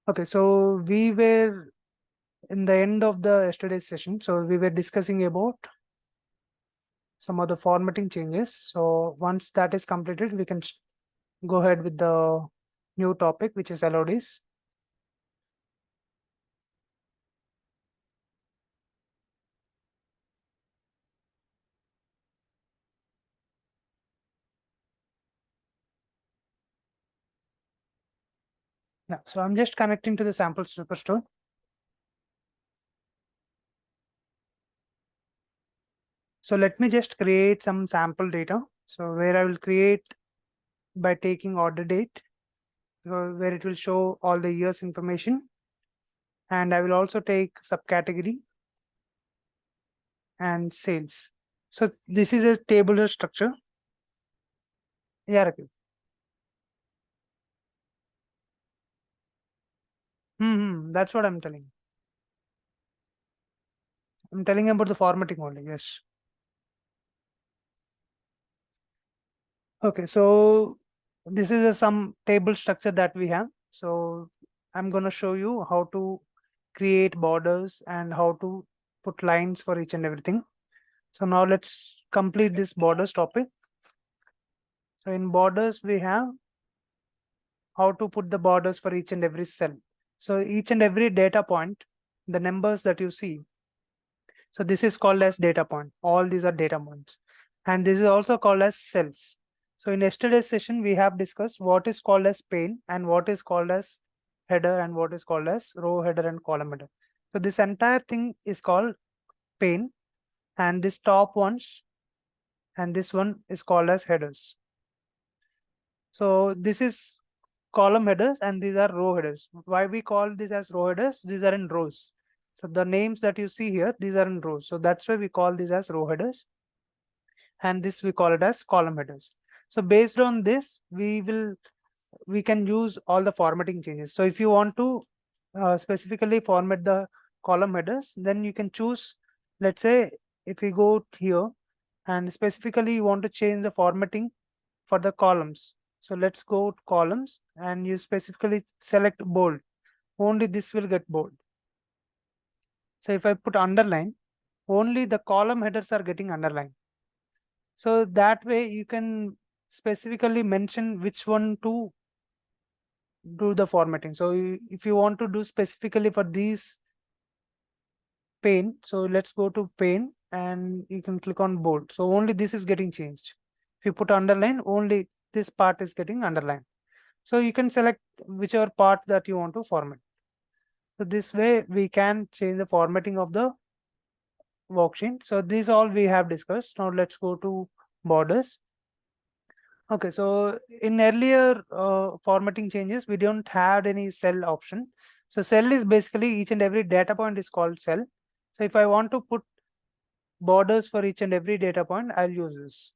Okay, so we were in the end of the yesterday's session. So we were discussing about some of the formatting changes. So once that is completed, we can go ahead with the new topic, which is LODs. Yeah, so I'm just connecting to the sample superstore. So let me just create some sample data. So where I will create by taking order date, where it will show all the years information. And I will also take subcategory and sales. So this is a tabular structure. Yeah, Rakesh. That's what I'm telling. I'm telling about the formatting only. Yes. Okay. So this is some table structure that we have. So I'm going to show you how to create borders and how to put lines for each and everything. So now let's complete this borders topic. So in borders, we have how to put the borders for each and every cell. So each and every data point, the numbers that you see. So this is called as data point. All these are data points. And this is also called as cells. So in yesterday's session, we have discussed what is called as pane and what is called as header and what is called as row header and column header. So this entire thing is called pane, and this top ones and this one is called as headers. So this is column headers and these are row headers. Why we call this as row headers? These are in rows. So the names that you see here, these are in rows. So that's why we call these as row headers. And this we call it as column headers. So based on this, we can use all the formatting changes. So if you want to specifically format the column headers, then you can choose, let's say, if we go here and specifically you want to change the formatting for the columns. So let's go to columns and you specifically select bold. Only this will get bold. So if I put underline, only the column headers are getting underlined. So that way you can specifically mention which one to do the formatting. So if you want to do specifically for these pane, so let's go to pane and you can click on bold. So only this is getting changed. If you put underline, only this part is getting underlined. So you can select whichever part that you want to format. So this way we can change the formatting of the worksheet. So these all we have discussed. Now let's go to borders. Okay, so in earlier formatting changes, we don't have any cell option. So cell is basically each and every data point is called cell. So if I want to put borders for each and every data point, I'll use this.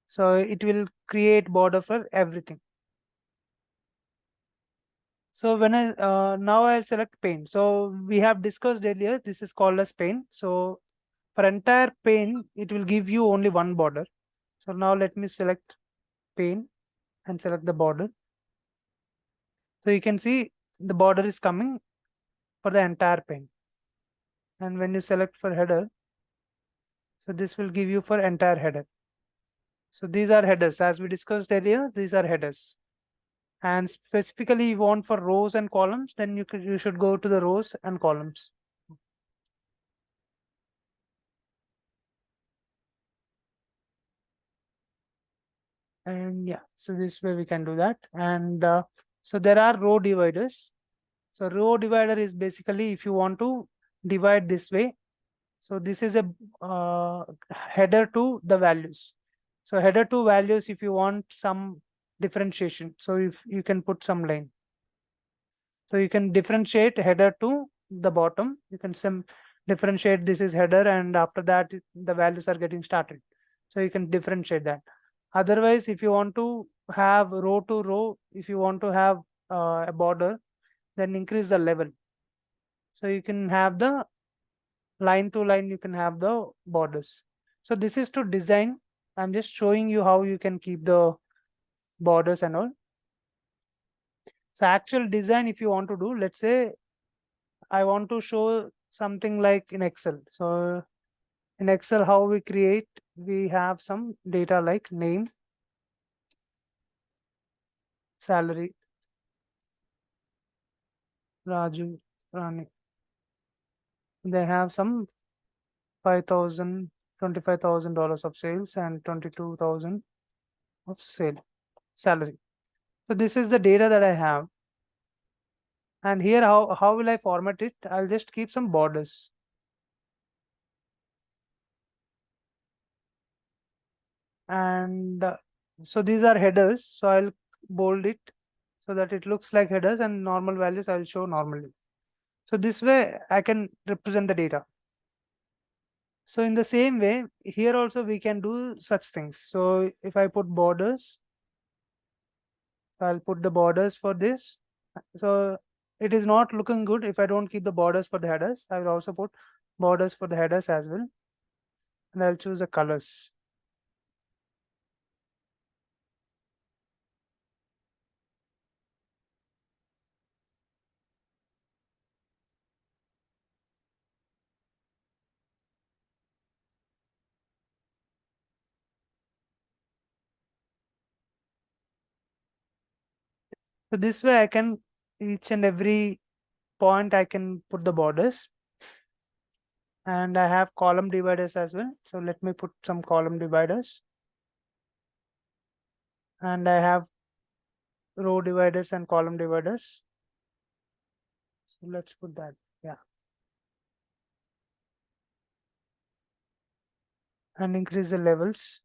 So it will create border for everything. So when now I'll select pane. So we have discussed earlier, this is called as pane. So for entire pane, it will give you only one border. So now let me select pane and select the border. So you can see the border is coming for the entire pane. And when you select for header, so this will give you for entire header. So these are headers. As we discussed earlier, these are headers. And specifically you want for rows and columns, then you should go to the rows and columns. And yeah, so this way we can do that. And so there are row dividers. So row divider is basically if you want to divide this way. So this is a header to the values. So header to values, if you want some differentiation, so if you can put some line. So you can differentiate header to the bottom. You can differentiate this is header, and after that the values are getting started. So you can differentiate that. Otherwise, if you want to have row to row, if you want to have a border, then increase the level. So you can have the line to line, you can have the borders. So this is to design. I'm just showing you how you can keep the borders and all. So actual design, if you want to do, let's say I want to show something like in Excel. So in Excel, how we create, we have some data like name, salary, Raju, Rani. They have some 5,000, $25,000 of sales and 22,000 of salary. So this is the data that I have. And here, how will I format it? I'll just keep some borders. And so these are headers. So I'll bold it so that it looks like headers, and normal values I'll show normally. So this way I can represent the data. So in the same way, here also we can do such things. So if I put borders, I'll put the borders for this. So it is not looking good if I don't keep the borders for the headers. I will also put borders for the headers as well. And I'll choose the colors. So this way I can, each and every point I can put the borders. And I have column dividers as well. So let me put some column dividers. And I have row dividers and column dividers. So let's put that. Yeah. And increase the levels.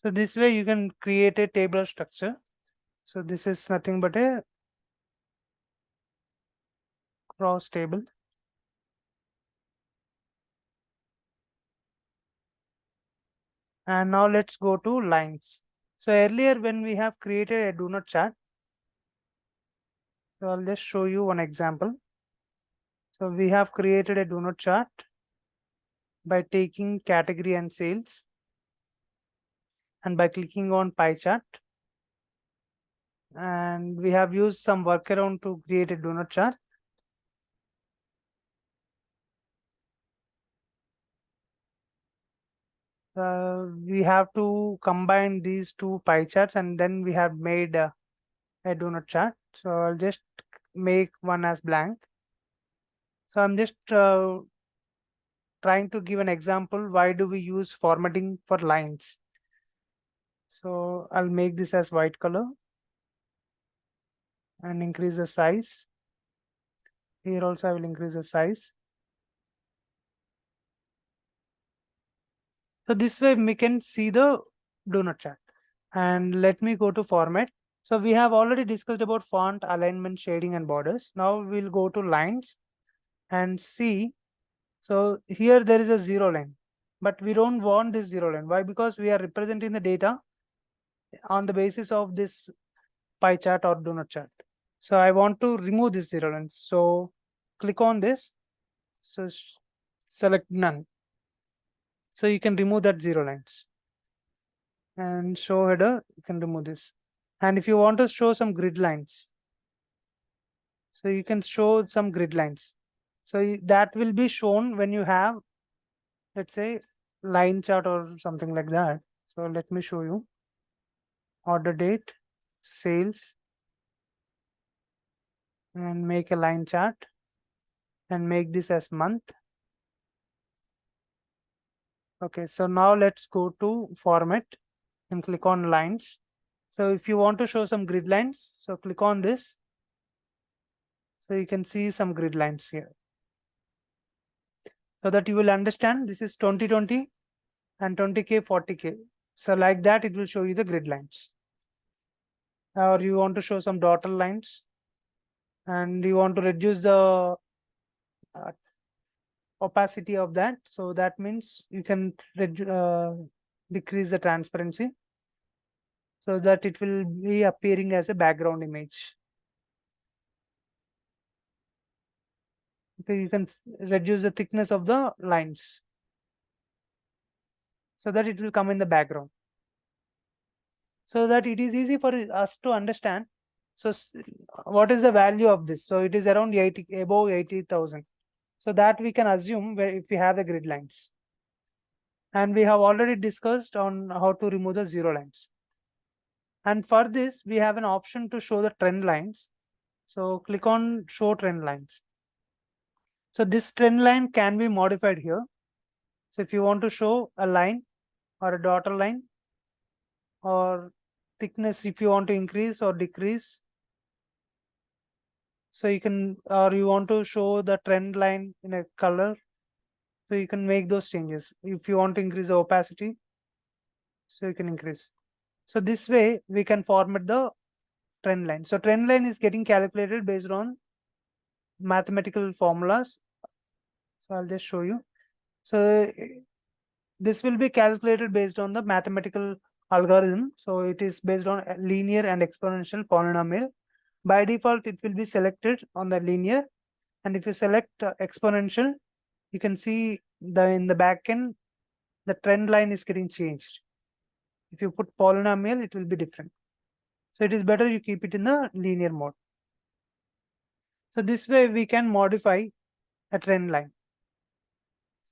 So this way you can create a table structure. So this is nothing but a cross table. And now let's go to lines. So earlier when we have created a do not chart, so I'll just show you one example. So we have created a do not chart by taking category and sales, and by clicking on pie chart. And we have used some workaround to create a do not chart. We have to combine these two pie charts, and then we have made a do not chart. So I'll just make one as blank. So I'm just trying to give an example. Why do we use formatting for lines? So I'll make this as white color and increase the size. Here also I will increase the size. So this way we can see the do not chart. And let me go to format. So we have already discussed about font, alignment, shading, and borders. Now we'll go to lines and see. So here there is a zero line, but we don't want this zero line. Why? Because we are representing the data on the basis of this pie chart or do not chart. So I want to remove this zero line. So click on this. So select none. So you can remove that zero lines. And show header, you can remove this. And if you want to show some grid lines, so you can show some grid lines. So that will be shown when you have, let's say, line chart or something like that. So let me show you. Order date, sales, and make a line chart and make this as month. Okay, so now let's go to format and click on lines. So if you want to show some grid lines, so click on this. So you can see some grid lines here. So that you will understand this is 2020 and 20K, 40K. So like that, it will show you the grid lines. Or you want to show some dotted lines and you want to reduce the uh, opacity of that. So that means you can decrease the transparency. so that it will be appearing as a background image. Okay, you can reduce the thickness of the lines so that it will come in the background, so that it is easy for us to understand. So what is the value of this? So it is around 80, above 80,000. So that we can assume where if we have the grid lines. And we have already discussed on how to remove the zero lines. And for this, we have an option to show the trend lines. So click on show trend lines. So this trend line can be modified here. So if you want to show a line or a dotted line, or thickness if you want to increase or decrease, so you can, or you want to show the trend line in a color, so you can make those changes. If you want to increase the opacity, so you can increase. So this way we can format the trend line. So trend line is getting calculated based on mathematical formulas. So I'll just show you. So this will be calculated based on the mathematical algorithm. So it is based on a linear and exponential polynomial. By default, it will be selected on the linear. And if you select exponential, you can see in the backend, the trend line is getting changed. If you put polynomial, it will be different. So it is better you keep it in the linear mode. So this way we can modify a trend line.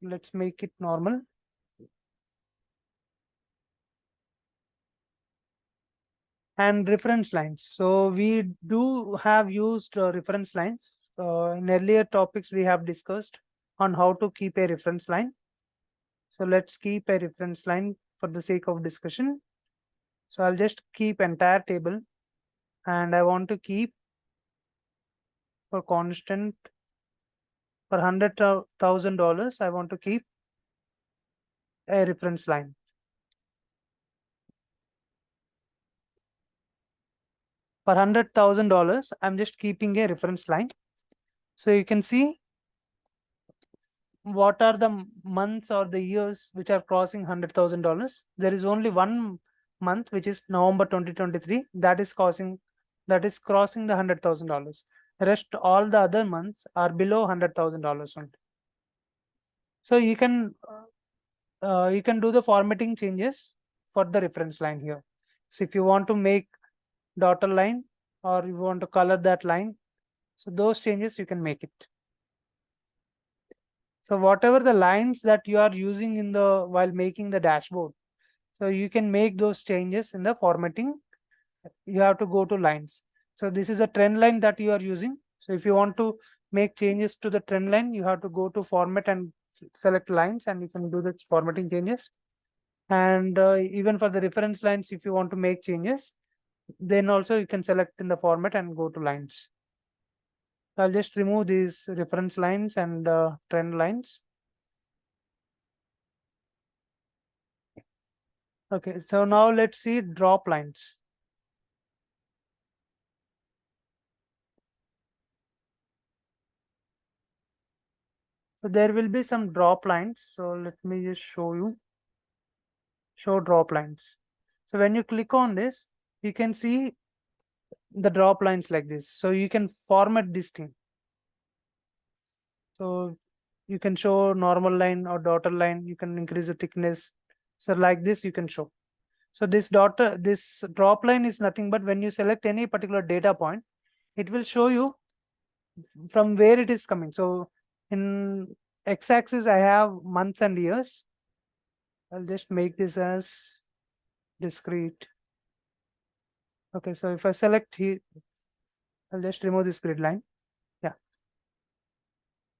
So let's make it normal. And reference lines. So we do have used reference lines. In earlier topics, we have discussed on how to keep a reference line. So let's keep a reference line for the sake of discussion. So I'll just keep entire table, and I want to keep for constant for $100,000. I want to keep a reference line. For $100,000, I'm just keeping a reference line. So you can see what are the months or the years which are crossing $100,000. There is only one month, which is November 2023, that is crossing the $100,000. Rest all the other months are below $100,000 only. So you can do the formatting changes for the reference line here. So if you want to make dotted line, or you want to color that line, so those changes you can make it. So whatever the lines that you are using in the while making the dashboard, so you can make those changes in the formatting. You have to go to lines. So this is a trend line that you are using. So if you want to make changes to the trend line, you have to go to format and select lines, and you can do the formatting changes. And even for the reference lines, if you want to make changes, then also you can select in the format and go to lines. I'll just remove these reference lines and trend lines. Okay, so now let's see drop lines. So there will be some drop lines. So let me just show you. Show drop lines. So when you click on this, you can see the drop lines like this. So you can format this thing. So you can show normal line or dotted line. You can increase the thickness. So like this, you can show. So this drop line is nothing but when you select any particular data point, it will show you from where it is coming. So in x-axis, I have months and years. I'll just make this as discrete. Okay, so if I select here, I'll just remove this grid line. Yeah.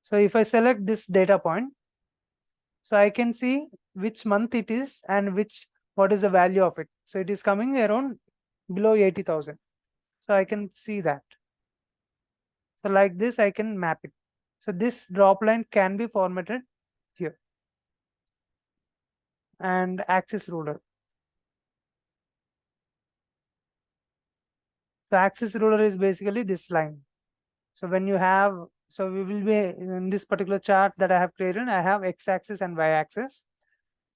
So if I select this data point, so I can see which month it is and what is the value of it. So it is coming around below 80,000. So I can see that. So like this, I can map it. So this drop line can be formatted here. And axis ruler. So axis ruler is basically this line. So when you have, so we will be in this particular chart that I have created, I have x-axis and y-axis.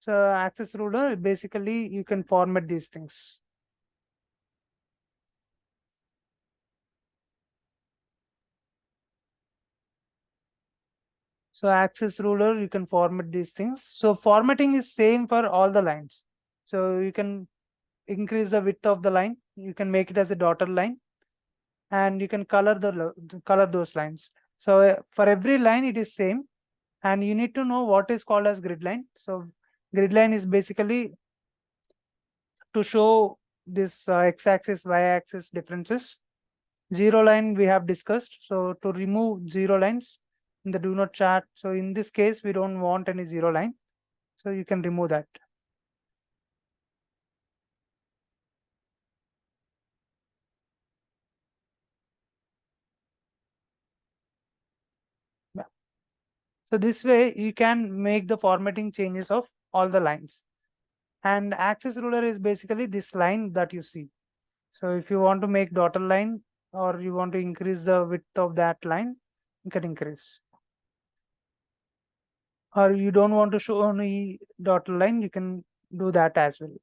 So axis ruler, basically you can format these things. So axis ruler, you can format these things. So formatting is same for all the lines. So you can increase the width of the line. You can make it as a dotted line, and you can color color those lines. So for every line, it is same, and you need to know what is called as grid line. So grid line is basically to show this x-axis, y-axis differences. Zero line we have discussed. So to remove zero lines in the do not chart. So in this case, we don't want any zero line. So you can remove that. Yeah. So this way you can make the formatting changes of all the lines. And axis ruler is basically this line that you see. So if you want to make dotted line or you want to increase the width of that line, you can increase. Or you don't want to show only dotted line, you can do that as well.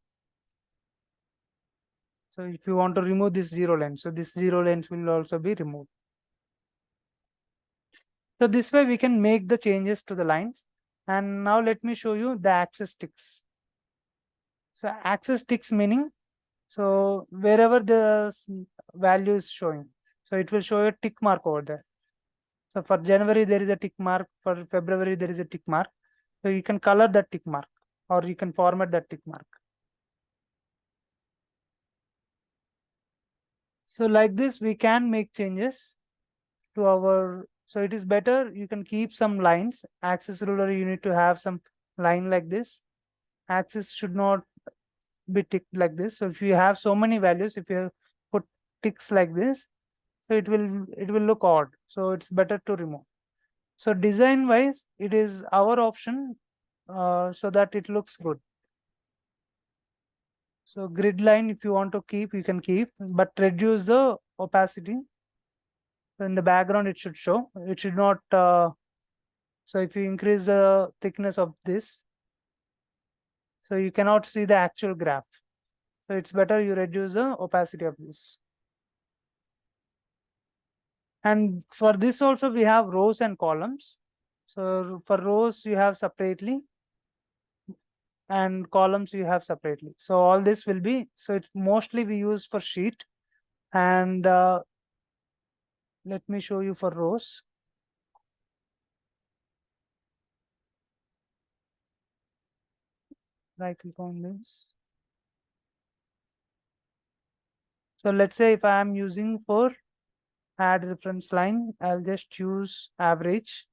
So if you want to remove this zero line, so this zero lines will also be removed. So this way we can make the changes to the lines. And now let me show you the axis ticks. So axis ticks meaning, so wherever the value is showing, so it will show a tick mark over there. So for January, there is a tick mark. For February, there is a tick mark. So you can color that tick mark or you can format that tick mark. So like this, we can make changes to our, so it is better. You can keep some lines. Axis ruler, you need to have some line like this. Axis should not be ticked like this. So if you have so many values, if you put ticks like this, so it will look odd. So it's better to remove. So design wise, it is our option so that it looks good. So grid line, if you want to keep, you can keep, but reduce the opacity. So in the background, it should show. It should not. So if you increase the thickness of this, so you cannot see the actual graph. So it's better you reduce the opacity of this. And for this also, we have rows and columns. So for rows, you have separately, and columns you have separately. So all this will be, so it's mostly we use for sheet. And let me show you for rows. Right click on this. So let's say if I am using for add reference line, I'll just choose average.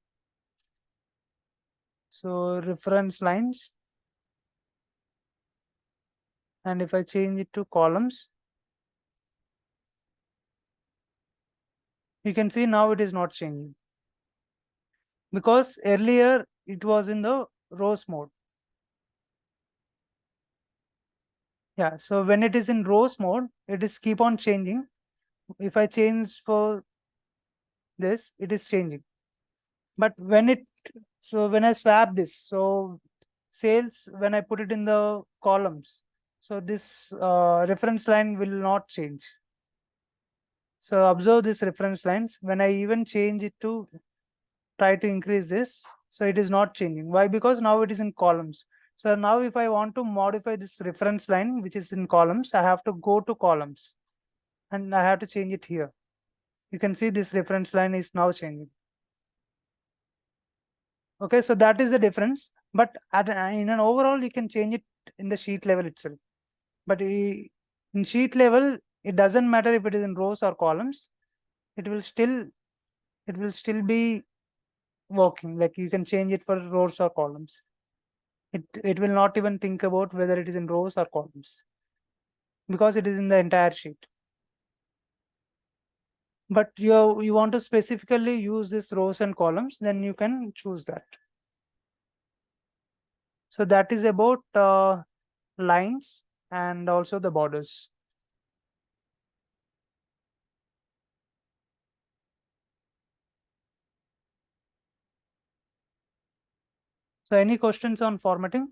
So reference lines. And if I change it to columns, you can see now it is not changing because earlier it was in the rows mode. Yeah, so when it is in rows mode, it is keep on changing. If I change for this, it is changing. But when it, so when I swap this, so sales, when I put it in the columns, so this reference line will not change. So observe this reference lines. When I even change it to try to increase this, so it is not changing. Why? Because now it is in columns. So now if I want to modify this reference line, which is in columns, I have to go to columns and I have to change it here. You can see this reference line is now changing. Okay, so that is the difference. But in an overall, you can change it in the sheet level itself. But in sheet level, it doesn't matter if it is in rows or columns. It will still be working. Like you can change it for rows or columns. It will not even think about whether it is in rows or columns because it is in the entire sheet. But you want to specifically use this rows and columns, then you can choose that. So that is about lines and also the borders. So any questions on formatting?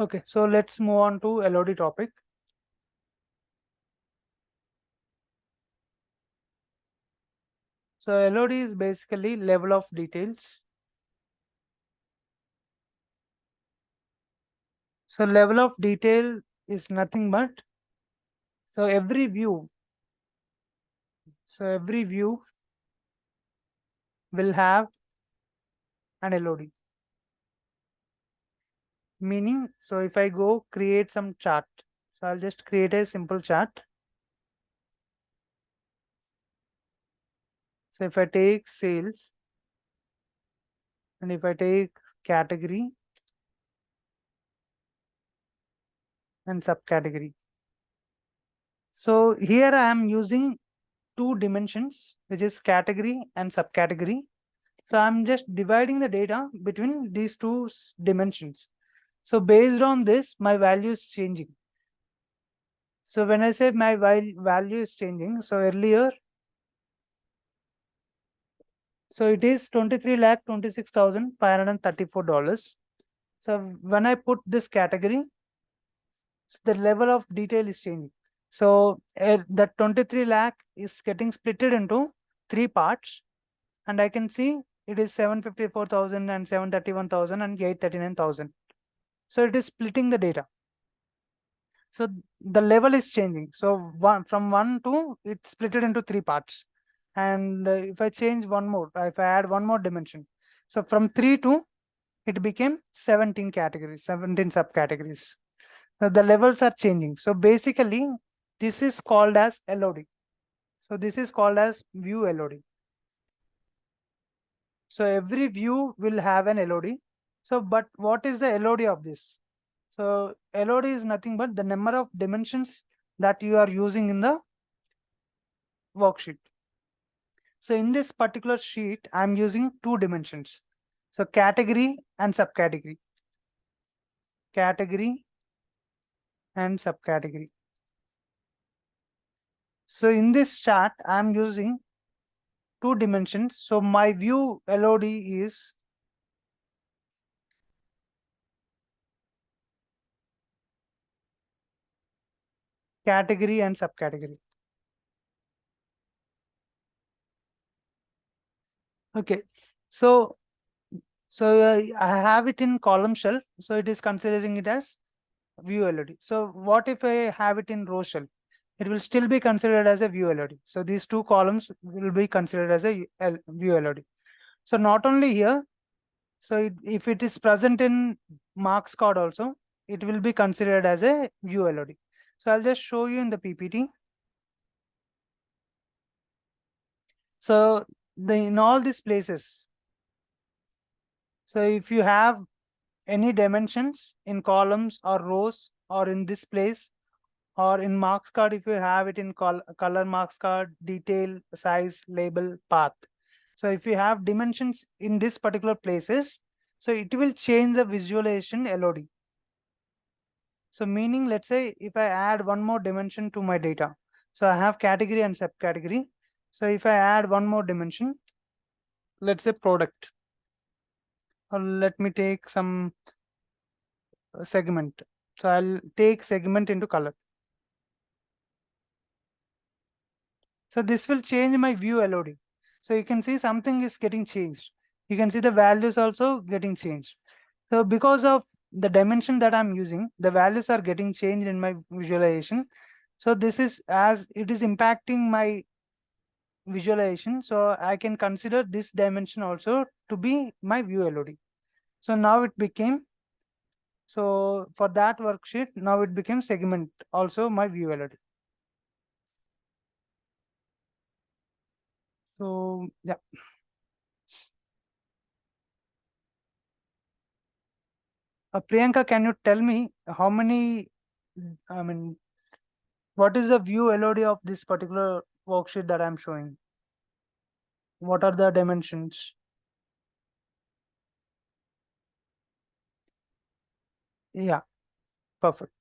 Okay, so let's move on to LOD topic. So LOD is basically level of details. So level of detail is nothing but, so every view, will have an LOD. Meaning, so if I go create some chart, so I'll just create a simple chart. So if I take sales and if I take category and subcategory. So here I am using two dimensions, which is category and subcategory. So I'm just dividing the data between these two dimensions. So based on this, my value is changing. So when I say my value is changing, so earlier, so it is $23,26,534. So when I put this category, the level of detail is changing. So that 23 lakh is getting splitted into three parts, and I can see it is 754,000 and 731,000 and 839,000. So it is splitting the data. So the level is changing. So from 1 to, it's split it into three parts. And if I change one more, if I add one more dimension, so from 3 to, it became 17 categories, 17 subcategories. So the levels are changing. So basically, this is called as LOD. So this is called as view LOD. So every view will have an LOD. So, but what is the LOD of this? So LOD is nothing but the number of dimensions that you are using in the worksheet. So in this particular sheet, I'm using two dimensions. So category and subcategory. Category and subcategory. So in this chart, I'm using two dimensions. So my view LOD is category and subcategory. Okay. So I have it in column shelf. So it is considering it as view LOD. So what if I have it in row shelf? It will still be considered as a view LOD. So these two columns will be considered as a view LOD. So not only here, so if it is present in marks card also, it will be considered as a view LOD. So I'll just show you in the PPT. So in all these places, so if you have any dimensions in columns or rows or in this place or in marks card, if you have it in color marks card, detail, size, label, path. So if you have dimensions in this particular places, so it will change the visualization LOD. So meaning, let's say if I add one more dimension to my data, so I have category and subcategory. So if I add one more dimension, let's say product, or let me take some segment. So I'll take segment into color. So this will change my view LOD. So you can see something is getting changed. You can see the values also getting changed. So because of the dimension that I'm using, the values are getting changed in my visualization. So this is as it is impacting my visualization. So I can consider this dimension also to be my view LOD. So now it became, so for that worksheet, now it became segment also my view LOD. So yeah. Priyanka, can you tell me how many, I mean, what is the view LOD of this particular worksheet that I'm showing? What are the dimensions? Yeah, perfect.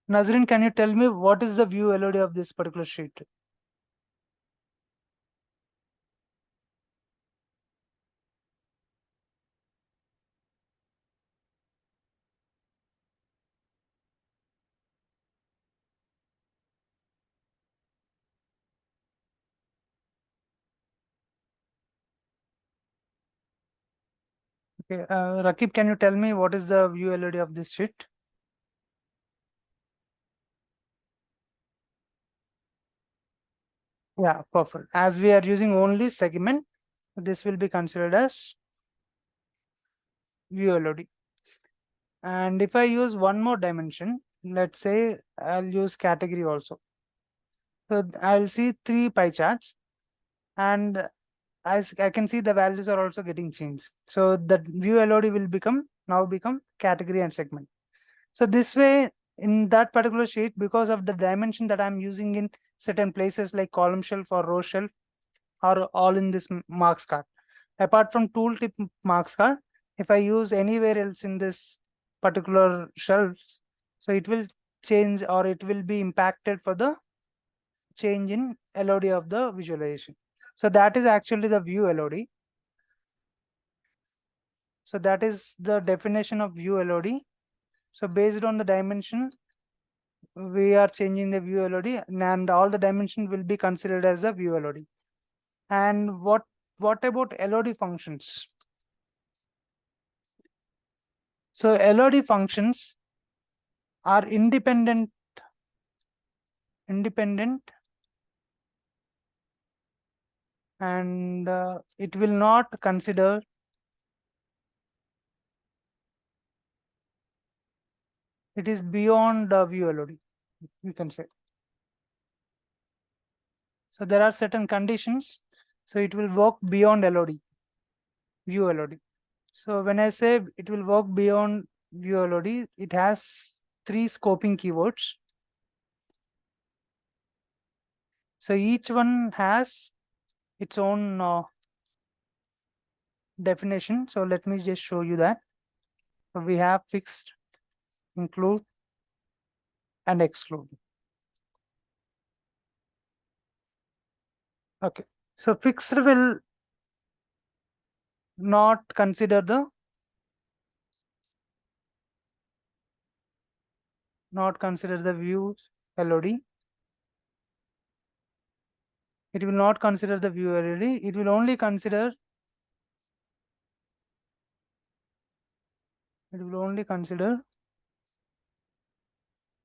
Nazrin, can you tell me what is the view LOD of this particular sheet? Okay, Rakib, can you tell me what is the view LED of this sheet? Yeah, perfect. As we are using only segment, this will be considered as view LED. And if I use one more dimension, let's say I'll use category also. So I'll see three pie charts, and I can see the values are also getting changed. So the view LOD will now become category and segment. So this way, in that particular sheet, because of the dimension that I'm using in certain places like column shelf or row shelf, are all in this marks card. Apart from tooltip marks card, if I use anywhere else in this particular shelves, so it will change or it will be impacted for the change in LOD of the visualization. So that is actually the view LOD. So that is the definition of view LOD. So based on the dimension, we are changing the view LOD, and all the dimension will be considered as the view LOD. And what about LOD functions? So LOD functions are independent, and it will not consider, it is beyond the view LOD, you can say. So there are certain conditions, so it will work beyond LOD, view LOD. So when I say it will work beyond view LOD, it has three scoping keywords. So each one has its own definition. So let me just show you that. So we have fixed, include, and exclude. Okay. So fixed will not consider the views LOD. It will not consider the view LOD. It will only consider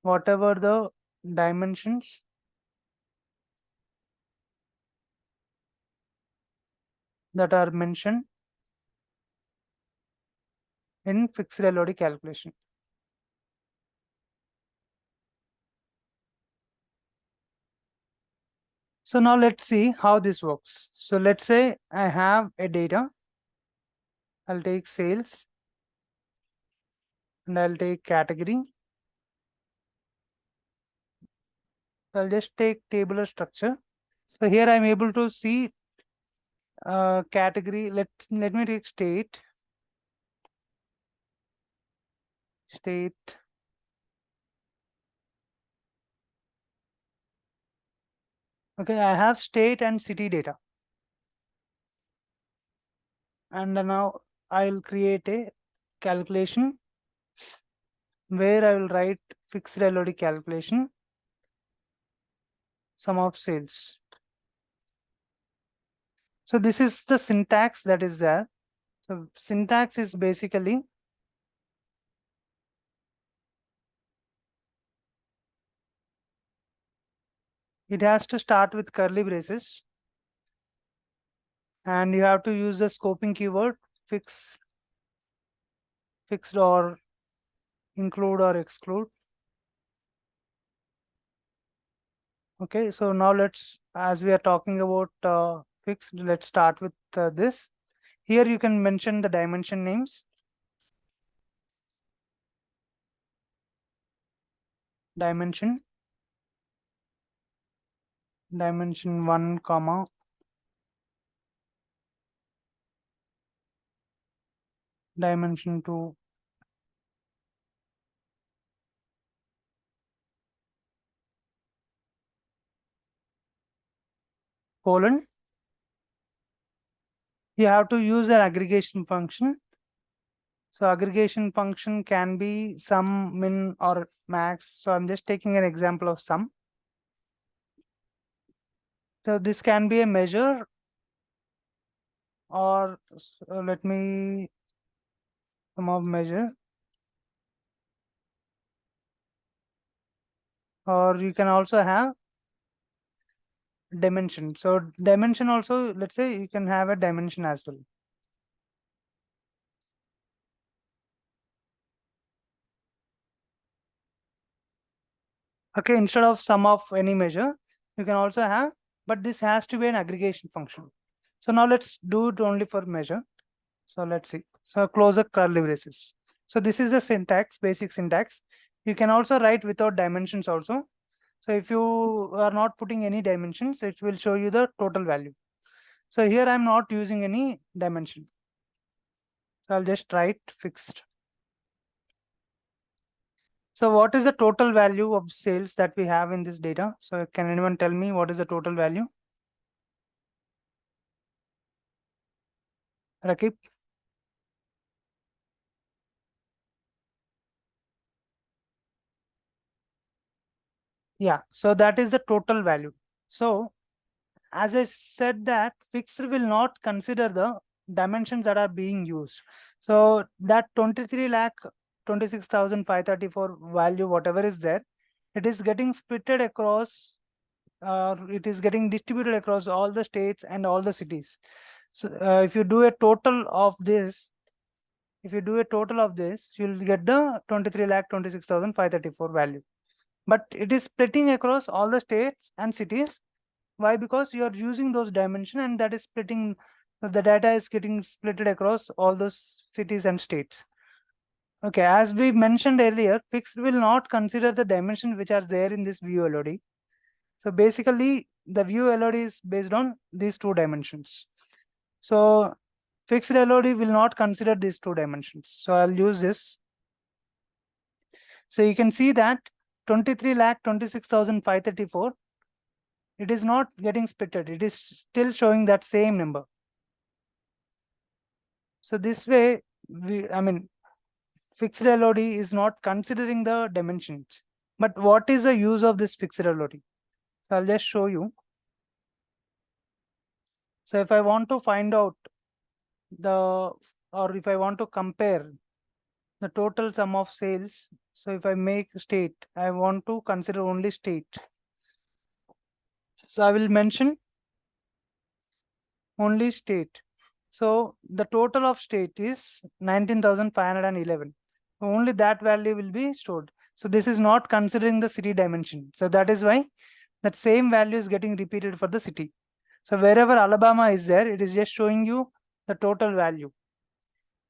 whatever the dimensions that are mentioned in fixed LOD calculation. So now let's see how this works. So let's say I have a data. I'll take sales and I'll take category. So I'll just take tabular structure. So here I'm able to see category. Let me take state. Okay, I have state and city data. And now I'll create a calculation where I will write fixed LOD calculation, sum of sales. So this is the syntax that is there. So syntax is basically it has to start with curly braces, and you have to use the scoping keyword fixed or include or exclude. Okay, so now as we are talking about fixed, let's start with this. Here you can mention the dimension names. Dimension 1, comma, dimension 2, colon. You have to use an aggregation function. So aggregation function can be sum, min, or max. So I'm just taking an example of sum. So this can be a measure, or let me sum of measure, or you can also have dimension. So dimension also, let's say you can have a dimension as well. Okay, instead of sum of any measure, you can also have, but this has to be an aggregation function. So now let's do it only for measure. So let's see. So close the curly braces. So this is the syntax, basic syntax. You can also write without dimensions also. So if you are not putting any dimensions, it will show you the total value. So here I'm not using any dimension. So I'll just write fixed. So what is the total value of sales that we have in this data? So can anyone tell me what is the total value? Rakib? Yeah, so that is the total value. So as I said that fixed will not consider the dimensions that are being used. So that 23 lakh 26,534 value, whatever is there, it is getting splitted across, it is getting distributed across all the states and all the cities. So if you do a total of this, you'll get the 23 lakh 26,534 value. But it is splitting across all the states and cities. Why? Because you are using those dimension, and that is splitting, the data is getting splitted across all those cities and states. Okay, as we mentioned earlier, fixed will not consider the dimensions which are there in this view LOD. So basically, the view LOD is based on these two dimensions. So fixed LOD will not consider these two dimensions. So I'll use this. So you can see that 23 lakh 26,534, it is not getting splitted. It is still showing that same number. So this way, fixed LOD is not considering the dimensions. But what is the use of this fixed LOD? So I'll just show you. So if I want to find out or if I want to compare the total sum of sales, so if I make state, I want to consider only state. So I will mention only state. So the total of state is 19,511. Only that value will be stored. So this is not considering the city dimension. So that is why that same value is getting repeated for the city. So wherever Alabama is there, it is just showing you the total value.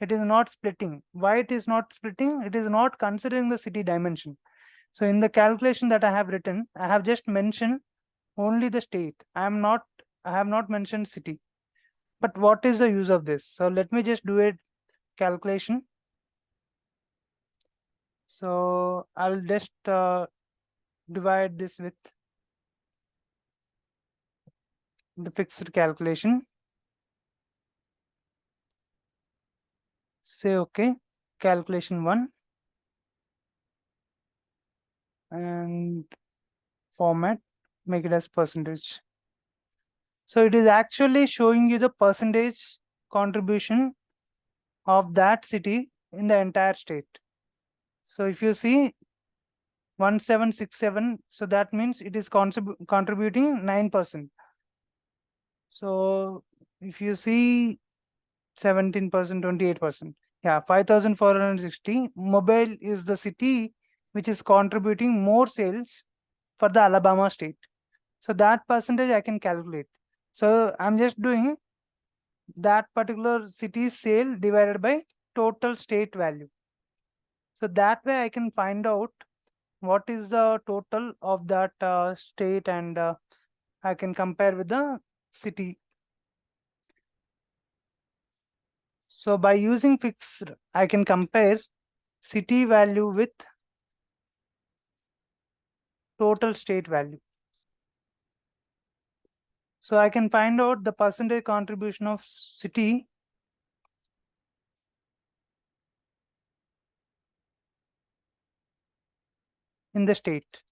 It is not splitting. Why it is not splitting? It is not considering the city dimension. So in the calculation that I have written, I have just mentioned only the state. I have not mentioned city. But what is the use of this? So let me just do a calculation. So I'll just divide this with the fixed calculation. Say okay, calculation 1, and format, make it as percentage. So it is actually showing you the percentage contribution of that city in the entire state. So if you see 1767, so that means it is contributing 9%. So if you see 17%, 28%, yeah, 5,460. Mobile is the city which is contributing more sales for the Alabama state. So that percentage I can calculate. So I'm just doing that particular city's sale divided by total state value. So that way I can find out what is the total of that state, and I can compare with the city. So by using fixed, I can compare city value with total state value. So I can find out the percentage contribution of city in the state.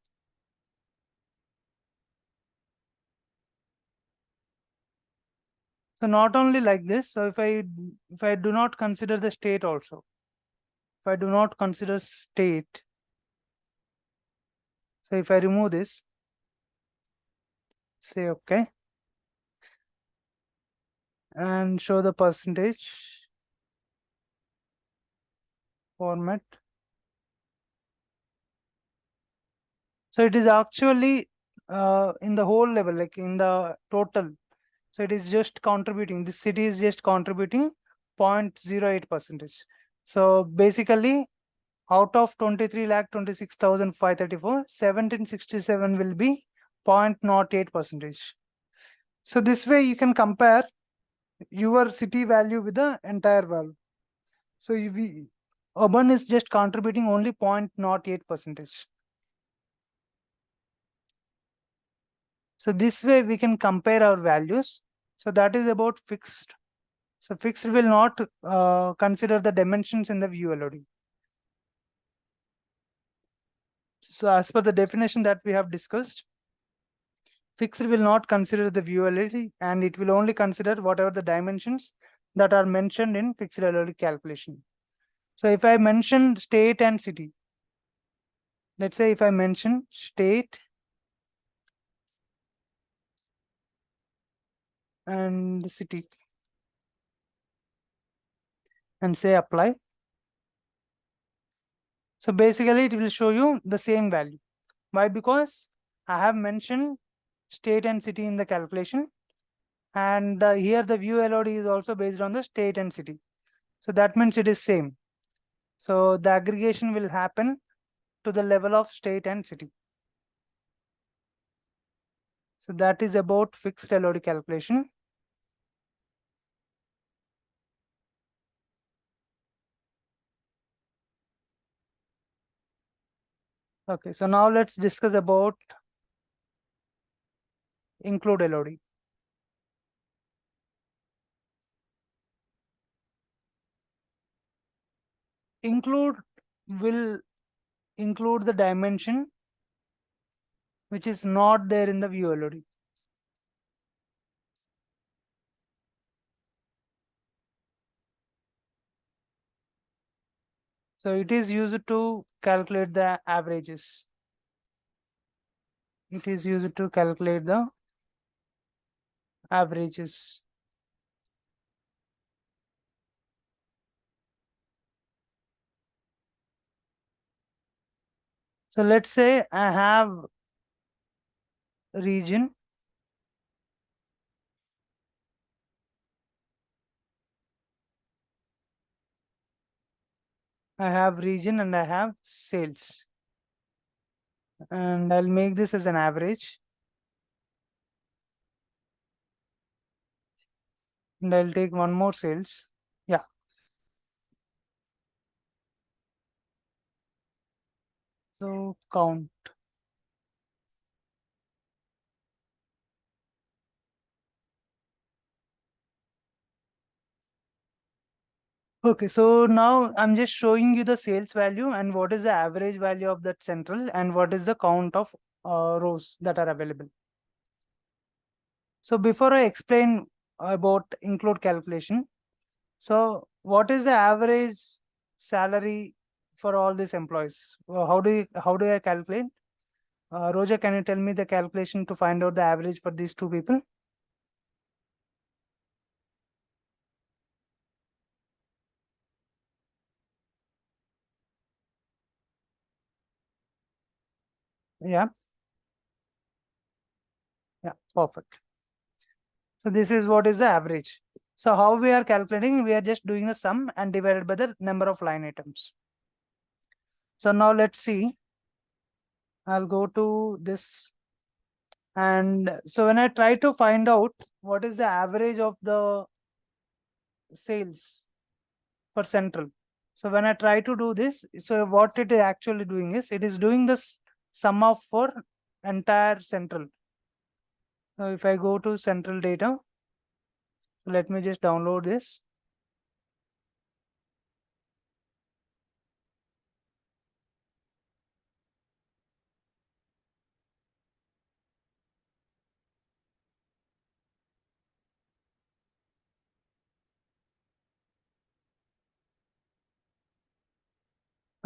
So not only like this, so if I do not consider the state also, if I do not consider state, so if I remove this, say okay, and show the percentage format. So it is actually in the whole level, like in the total. So it is just contributing. This city is just contributing 0.08 percentage. So basically, out of 23,26,534, 1767 will be 0.08 percentage. So this way you can compare your city value with the entire value. So urban is just contributing only 0.08 percentage. So this way we can compare our values. So that is about fixed. So fixed will not consider the dimensions in the view LOD. So as per the definition that we have discussed, fixed will not consider the view LOD and it will only consider whatever the dimensions that are mentioned in fixed LOD calculation. So if I mention state and city, let's say if I mention state and city and say apply. So basically it will show you the same value. Why? Because I have mentioned state and city in the calculation, and here the view LOD is also based on the state and city. So that means it is same. So the aggregation will happen to the level of state and city. So that is about fixed LOD calculation. Okay, so now let's discuss about include LOD. Include will include the dimension which is not there in the view LOD. So it is used to calculate the averages. It is used to calculate the averages. So let's say I have region, and I have sales, and I'll make this as an average, and I'll take one more sales. Yeah. So count. Okay, so now I'm just showing you the sales value and what is the average value of that central and what is the count of rows that are available. So before I explain about include calculation, so what is the average salary for all these employees? How do I calculate? Roja, can you tell me the calculation to find out the average for these two people? Yeah, yeah, perfect. So this is what is the average. So how we are calculating? We are just doing the sum and divided by the number of line items. So now let's see. I'll go to this. And so when I try to find out what is the average of the sales for central. So when I try to do this, so what it is actually doing is it is doing this sum of for entire central. So if I go to central data, let me just download this.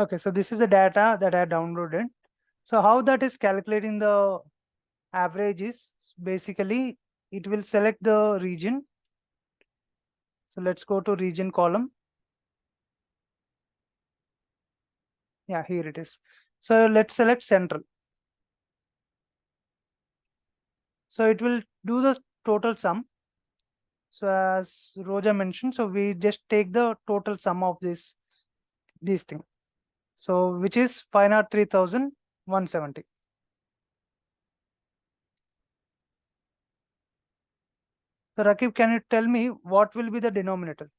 Okay, so this is the data that I downloaded. So how that is calculating the average is basically it will select the region. So let's go to region column. Yeah, here it is. So let's select central. So it will do the total sum. So as Roja mentioned, so we just take the total sum of these things. So which is 503,170. So Rakib, can you tell me what will be the denominator?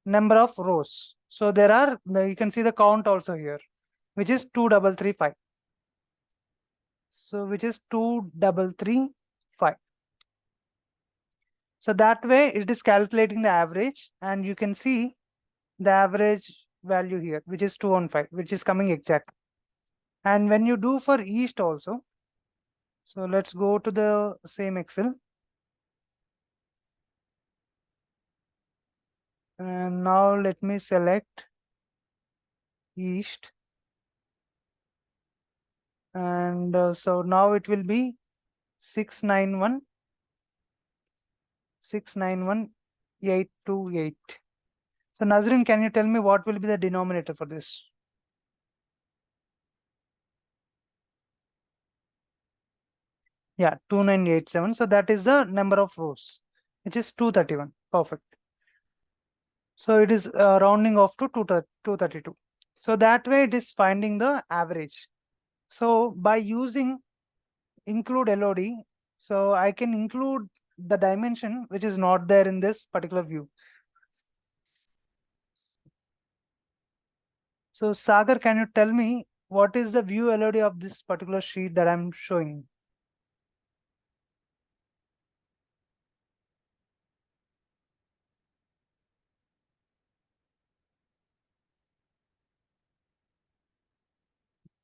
Number of rows. So there are, you can see the count also here, which is 2335. So which is 2335. So that way it is calculating the average, and you can see the average value here, which is 215, which is coming exact. And when you do for east also, so let's go to the same Excel. And now let me select east. And so now it will be 691 691,828. So Nazrin, can you tell me what will be the denominator for this? Yeah, 2987. So that is the number of rows, which is 231. Perfect. So it is rounding off to 232. So that way it is finding the average. So by using include LOD, so I can include the dimension which is not there in this particular view. So Sagar, can you tell me what is the view LOD of this particular sheet that I'm showing?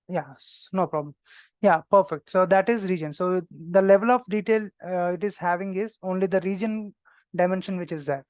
Yes, no problem. Yeah, perfect. So that is region. So the level of detail it is having is only the region dimension which is there.